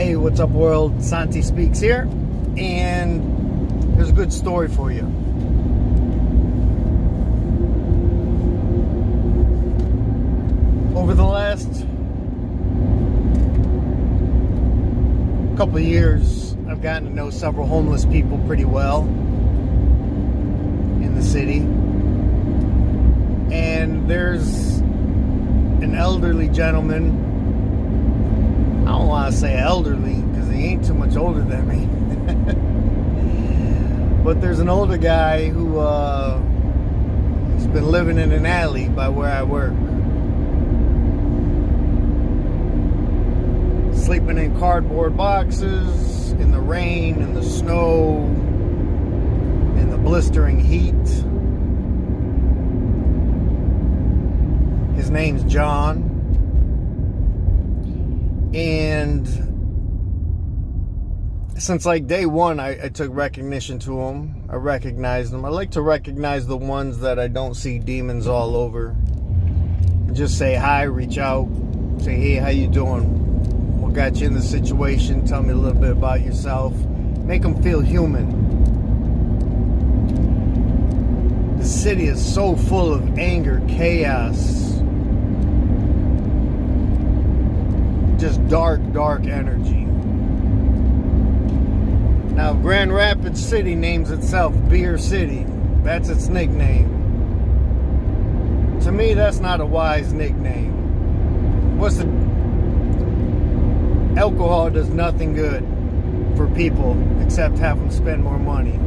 Hey, what's up world? Santi Speaks here, and there's a good story for you. Over the last couple of years, I've gotten to know several homeless people pretty well in the city. And there's an elderly gentleman. I don't want to say elderly because he ain't too much older than me. But there's an older guy who has been living in an alley by where I work. Sleeping in cardboard boxes, in the rain, in the snow, in the blistering heat. His name's John. And since like day one, I took recognition to him. I recognized him. I like to recognize the ones that I don't see demons all over. And just say hi, reach out, say, hey, how you doing? What got you in the situation? Tell me a little bit about yourself. Make them feel human. The city is so full of anger, chaos, just dark energy. Now, Grand Rapids City names itself Beer City. That's its nickname. To me, that's not a wise nickname. Alcohol does nothing good for people except have them spend more money.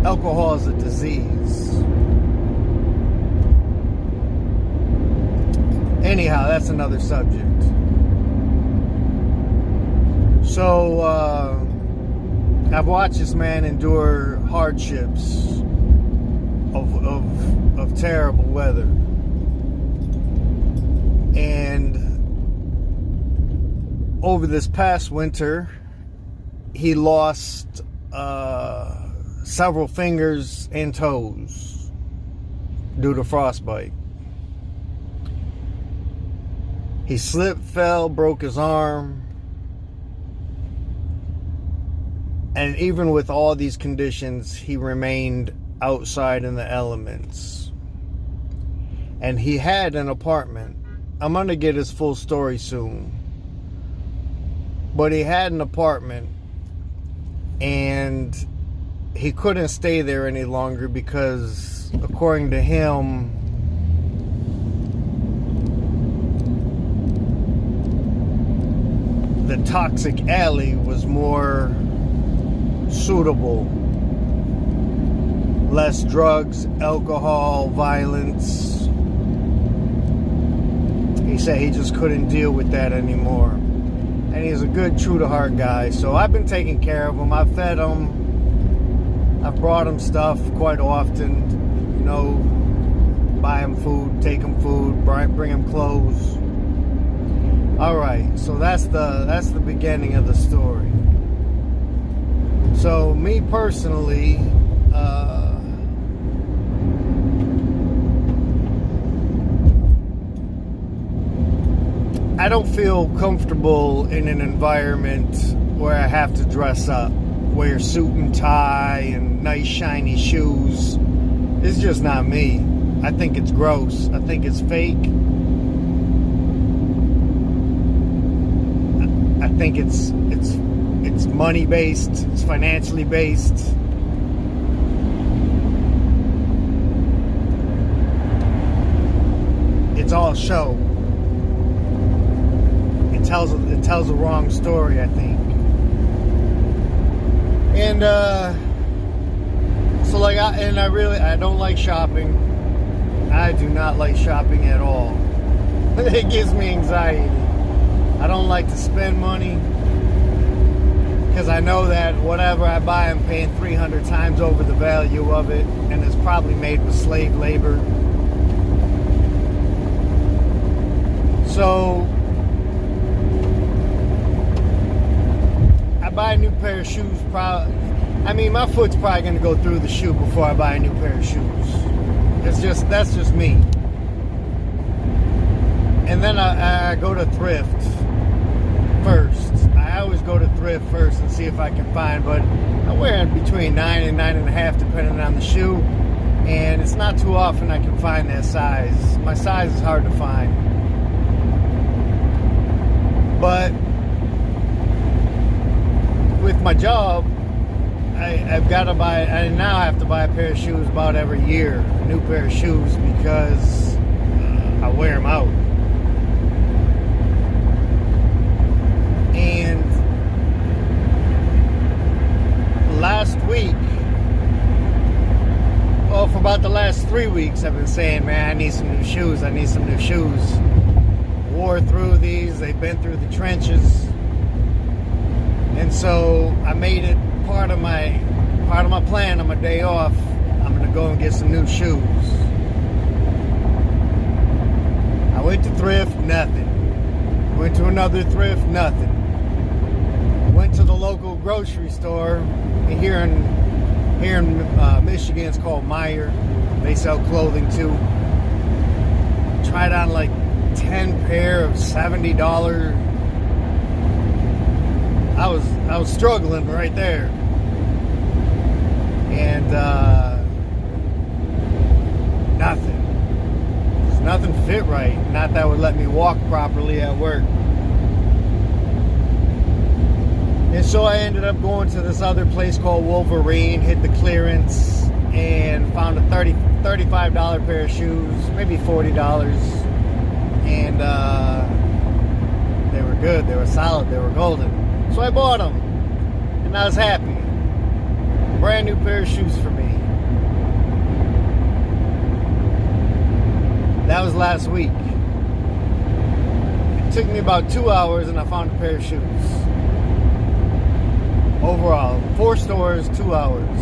Alcohol is a disease. Anyhow, that's another subject. So, I've watched this man endure hardships of terrible weather. And over this past winter, he lost several fingers and toes due to frostbite. He slipped, fell, broke his arm. And even with all these conditions, he remained outside in the elements. And he had an apartment. I'm going to get his full story soon. But he had an apartment. And he couldn't stay there any longer because, according to him, the toxic alley was more suitable. Less drugs, alcohol, violence. He said he just couldn't deal with that anymore. And he's a good, true-to-heart guy. So I've been taking care of him. I've fed him. I've brought him stuff quite often. You know, buy him food, take him food, bring him clothes. All right, so that's the beginning of the story. So me personally, I don't feel comfortable in an environment where I have to dress up, wear suit and tie and nice shiny shoes. It's just not me. I think it's gross. I think it's fake. I think it's money based, it's financially based. It's all show. It tells a wrong story, I think. And so like I don't like shopping. I do not like shopping at all. It gives me anxiety. I don't like to spend money because I know that whatever I buy, I'm paying 300 times over the value of it, and it's probably made with slave labor. So I buy a new pair of shoes. My foot's probably going to go through the shoe before I buy a new pair of shoes. That's just me. And then I go to thrift first. I always go to thrift first and see if I can find, but I wear between 9 and 9.5 depending on the shoe, and it's not too often I can find that size. My size is hard to find. But with my job, I've got to buy, I now have to buy a pair of shoes about every year, a new pair of shoes, because I wear them out. And last week, well, for about the last 3 weeks, I've been saying, man, I need some new shoes. I need some new shoes. Wore through these. They've been through the trenches. And so I made it part of my plan on my day off. I'm going to go and get some new shoes. I went to thrift, nothing. Went to another thrift, nothing. Went to the local grocery store here in Michigan. It's called Meijer. They sell clothing too. Tried on like 10 pair of $70. I was struggling right there, and nothing fit right. Not that would let me walk properly at work. And so I ended up going to this other place called Wolverine, hit the clearance, and found a $35 pair of shoes, maybe $40. And they were good, they were solid, they were golden. So I bought them, and I was happy. Brand new pair of shoes for me. That was last week. It took me about 2 hours, and I found a pair of shoes. Overall, 4 stores, 2 hours.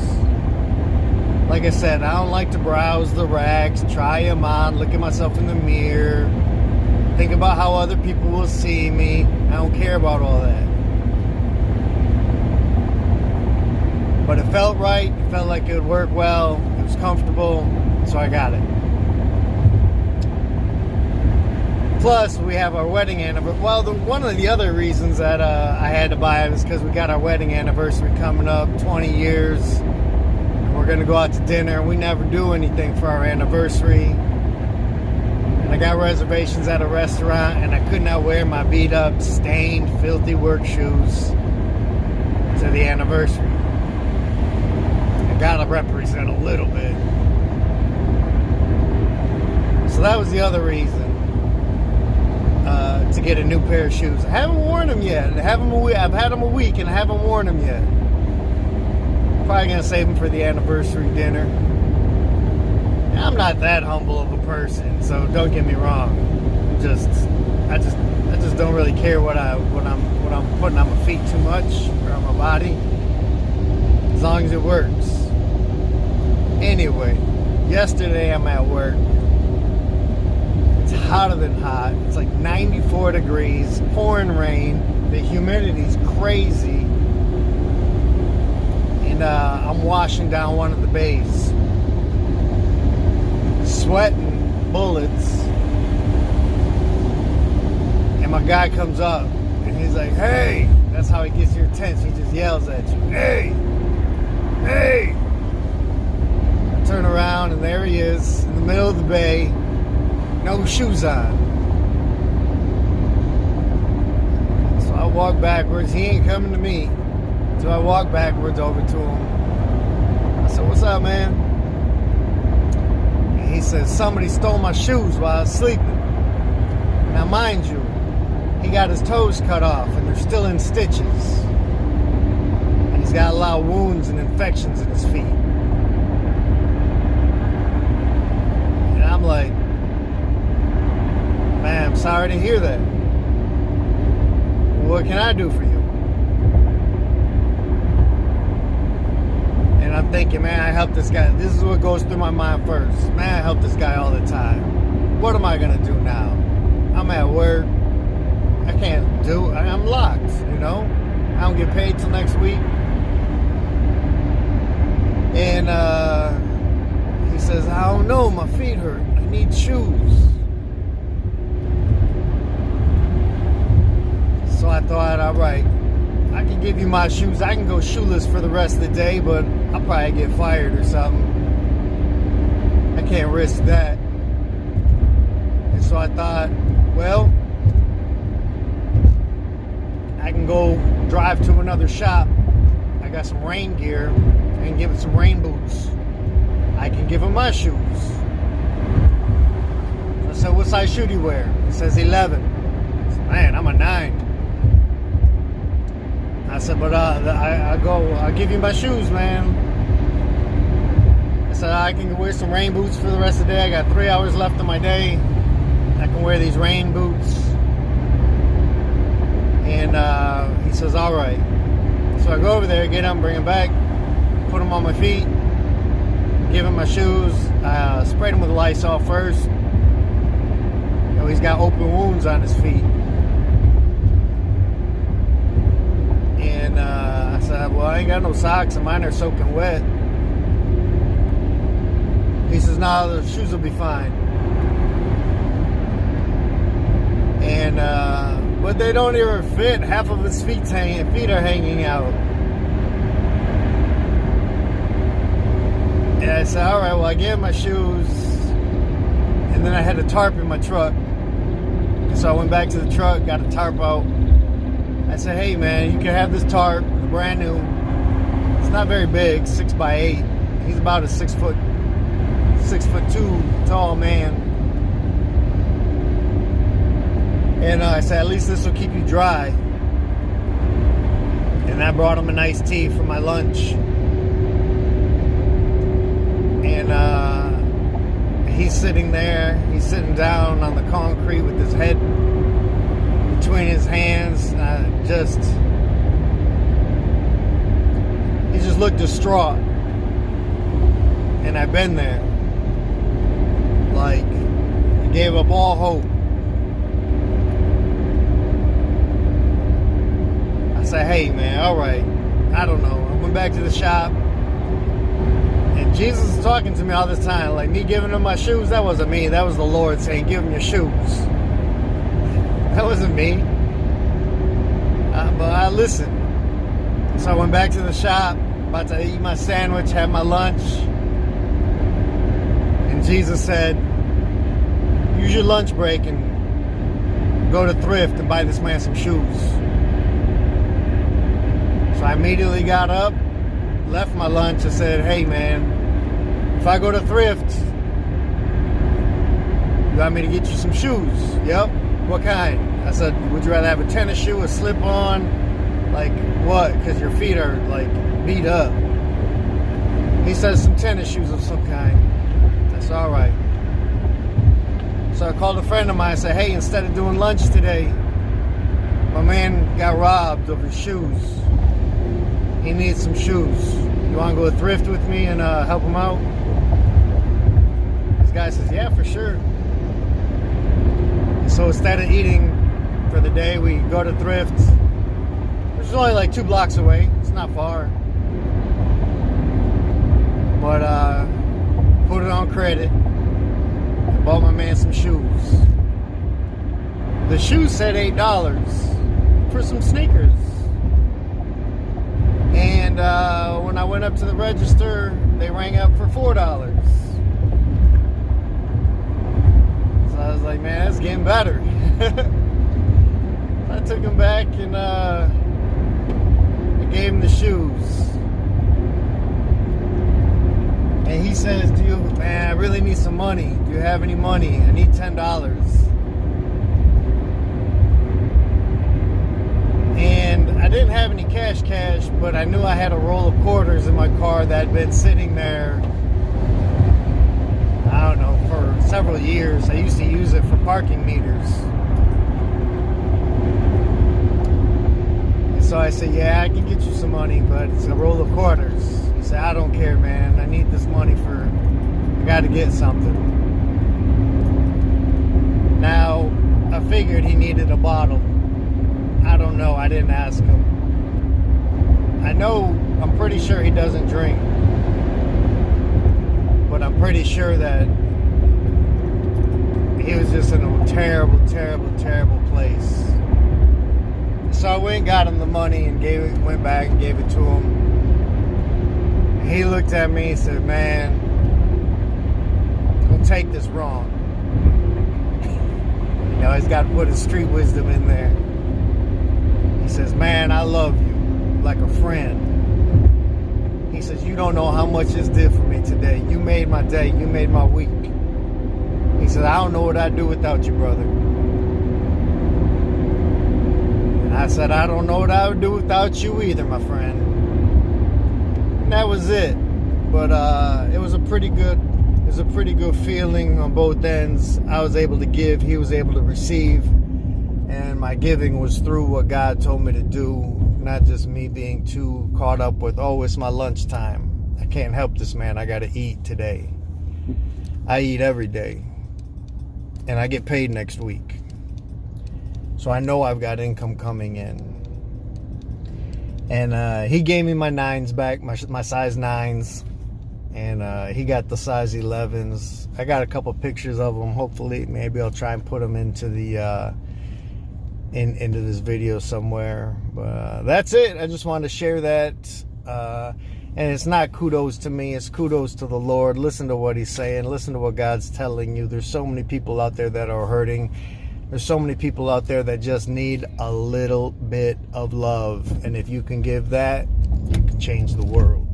Like I said, I don't like to browse the racks, try them on, look at myself in the mirror, think about how other people will see me. I don't care about all that. But it felt right. It felt like it would work well. It was comfortable, so I got it. Plus, we have our wedding anniversary. Well, one of the other reasons that I had to buy it is because we got our wedding anniversary coming up, 20 years. And we're going to go out to dinner. We never do anything for our anniversary. And I got reservations at a restaurant, and I could not wear my beat up, stained, filthy work shoes to the anniversary. I got to represent a little bit. So that was the other reason. To get a new pair of shoes. I haven't worn them yet. I've had them a week and I haven't worn them yet. Probably gonna save them for the anniversary dinner. I'm not that humble of a person, so don't get me wrong. I just don't really care what I'm putting on my feet too much or on my body, as long as it works. Anyway, yesterday I'm at work. It's hotter than hot. It's like 94 degrees, pouring rain. The humidity's crazy. And I'm washing down one of the bays. Sweating bullets. And my guy comes up and he's like, hey! That's how he gets your attention. He just yells at you. Hey! Hey! I turn around and there he is in the middle of the bay. No shoes on. So I walk backwards. He ain't coming to me. So I walk backwards over to him. I said, what's up, man? And he says, somebody stole my shoes while I was sleeping. Now, mind you, he got his toes cut off and they're still in stitches. And he's got a lot of wounds and infections in his feet. And I'm like, man, I'm sorry to hear that. What can I do for you? And I'm thinking, man, I help this guy. This is what goes through my mind first. Man, I help this guy all the time. What am I going to do now? I'm at work. I can't do it. I'm locked, you know? I don't get paid till next week. And he says, I don't know, my feet hurt. I need shoes. So I thought, all right, I can give you my shoes. I can go shoeless for the rest of the day, but I'll probably get fired or something. I can't risk that. And so I thought, well, I can go drive to another shop. I got some rain gear. I can give it some rain boots. I can give him my shoes. So I said, what size shoe do you wear? He says 11. I said, man, I'm a 9. I said, but I'll give you my shoes, man. I said, I can wear some rain boots for the rest of the day. I got 3 hours left of my day. I can wear these rain boots. And he says, all right. So I go over there, get them, bring them back, put them on my feet, give him my shoes. I sprayed him with Lysol first. You know, he's got open wounds on his feet. And I said, well, I ain't got no socks and mine are soaking wet. He says, no, the shoes will be fine. And, but they don't even fit. Half of his feet are hanging out. And I said, all right, well, I gave him my shoes. And then I had a tarp in my truck. So I went back to the truck, got a tarp out. I said, hey, man, you can have this tarp. It's brand new. It's not very big, 6x8. He's about a 6'2" tall man. And I said, at least this will keep you dry. And I brought him a nice tea for my lunch. And he's sitting there. He's sitting down on the concrete with his head between his hands. He just looked distraught. And I've been there. Like, he gave up all hope. I said, hey, man, all right. I don't know. I went back to the shop. And Jesus is talking to me all this time. Like, me giving him my shoes, that wasn't me. That was the Lord saying, give him your shoes. That wasn't me. But I listened. So I went back to the shop, about to eat my sandwich, have my lunch. And Jesus said, use your lunch break and go to Thrift and buy this man some shoes. So I immediately got up, left my lunch, and said, hey, man, if I go to Thrift, you want me to get you some shoes? Yep. What kind? I said, would you rather have a tennis shoe, a slip-on? Like, what? Because your feet are, like, beat up. He says, some tennis shoes of some kind. I said, all right. So I called a friend of mine and said, hey, instead of doing lunch today, my man got robbed of his shoes. He needs some shoes. You want to go to Thrift with me and help him out? This guy says, yeah, for sure. So instead of eating for the day, we go to Thrift. It's only like 2 blocks away. It's not far. But put it on credit. And bought my man some shoes. The shoes said $8 for some sneakers. And when I went up to the register, they rang up for $4. So I was like, man, that's getting better. I took him back and I gave him the shoes. And he says, man, I really need some money. Do you have any money? I need $10. And I didn't have any cash, but I knew I had a roll of quarters in my car that had been sitting there, I don't know, for several years. I used to use it for parking meters. And so I said, yeah, I can get you some money, but it's a roll of quarters. He said, I don't care, man. I need this money I got to get something. Now, I figured he needed a bottle. I don't know. I didn't ask him. I'm pretty sure he doesn't drink. But I'm pretty sure that he was just in a terrible, terrible, terrible place. So I went and got him the money and went back and gave it to him. He looked at me and said, man, don't take this wrong. You know, he's got to put his street wisdom in there. He says, man, I love you like a friend. He says, you don't know how much this did for me today. You made my day. You made my week. He said, I don't know what I'd do without you, brother. And I said, I don't know what I would do without you either, my friend. And that was it. But it was a pretty good feeling on both ends. I was able to give, he was able to receive, and my giving was through what God told me to do, not just me being too caught up with, oh, it's my lunchtime. I can't help this, man. I got to eat today. I eat every day, and I get paid next week. So I know I've got income coming in. And he gave me my 9s back, my size 9s. And he got the size 11s. I got a couple pictures of them. Hopefully, maybe I'll try and put them into the into this video somewhere. But that's it. I just wanted to share that. And it's not kudos to me. It's kudos to the Lord. Listen to what He's saying. Listen to what God's telling you. There's so many people out there that are hurting. There's so many people out there that just need a little bit of love. And if you can give that, you can change the world.